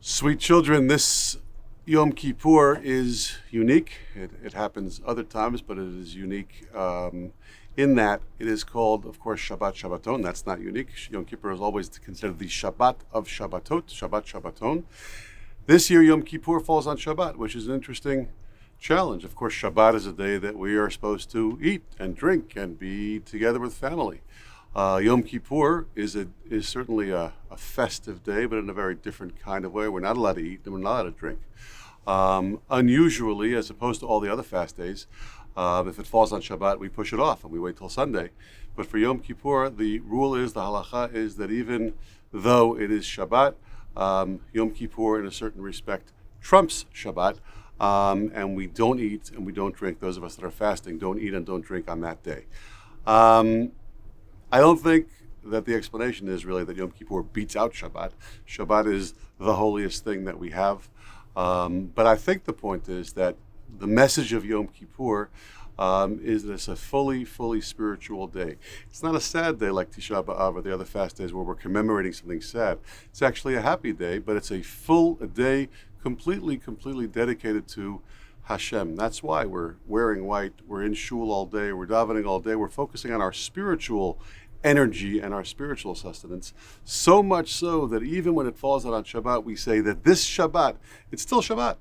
Sweet children, this Yom Kippur is unique. It happens other times, but it is unique in that it is called, of course, Shabbat Shabbaton. That's not unique. Yom Kippur is always considered the Shabbat of Shabbatot, Shabbat Shabbaton. This year, Yom Kippur falls on Shabbat, which is an interesting challenge. Of course, Shabbat is a day that we are supposed to eat and drink and be together with family. Yom Kippur is certainly a festive day, but in a very different kind of way. We're not allowed to eat and we're not allowed to drink. Unusually, as opposed to all the other fast days, if it falls on Shabbat, we push it off and we wait till Sunday. But for Yom Kippur, the rule is, the halacha is that even though it is Shabbat, Yom Kippur, in a certain respect, trumps Shabbat, and we don't eat and we don't drink. Those of us that are fasting don't eat and don't drink on that day. I don't think that the explanation is really that Yom Kippur beats out Shabbat. Shabbat is the holiest thing that we have. But I think the point is that the message of Yom Kippur is that it's a fully spiritual day. It's not a sad day like Tisha B'Av or the other fast days where we're commemorating something sad. It's actually a happy day, but it's a day completely dedicated to Hashem. That's why we're wearing white, we're in shul all day, we're davening all day, we're focusing on our spiritual energy and our spiritual sustenance, so much so that even when it falls out on Shabbat, we say that this Shabbat, it's still Shabbat,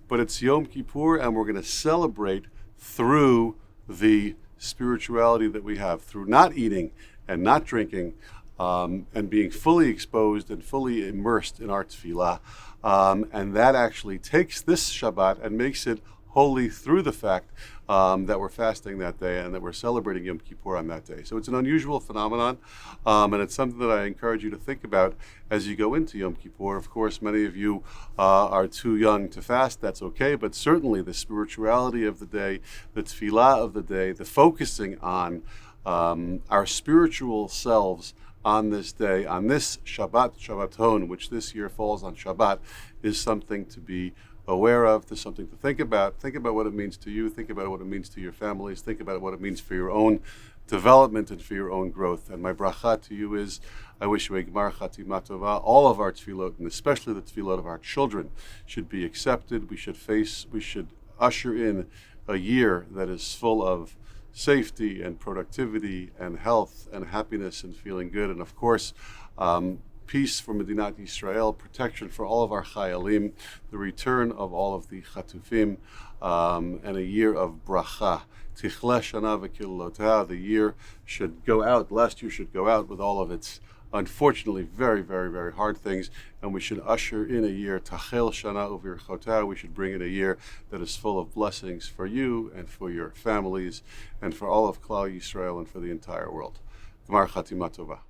but it's Yom Kippur, and we're going to celebrate through the spirituality that we have, through not eating and not drinking, and being fully exposed and fully immersed in our tefillah. And that actually takes this Shabbat and makes it holy through the fact that we're fasting that day and that we're celebrating Yom Kippur on that day. So it's an unusual phenomenon, and it's something that I encourage you to think about as you go into Yom Kippur. Of course, many of you are too young to fast. That's okay, but certainly the spirituality of the day, the tefillah of the day, the focusing on our spiritual selves on this day, on this Shabbat, Shabbaton, which this year falls on Shabbat, is something to be aware of, to something to think about. Think about what it means to you. Think about what it means to your families. Think about what it means for your own development and for your own growth. And my bracha to you is, I wish you a Gmar Chatima Tova. All of our tefillot, and especially the tefillot of our children, should be accepted. We should usher in a year that is full of safety and productivity and health and happiness and feeling good. And of course, peace for Medinat Yisrael, protection for all of our chayalim, the return of all of the chatufim, and a year of bracha. Tichle shana v'kilotah. The year should go out, last year should go out with all of its unfortunately very hard things, and we should usher in a year, Tachel Shana Uvirchotah. We should bring in a year that is full of blessings for you and for your families and for all of Klal Yisrael and for the entire world. Gmar Chatima Tova.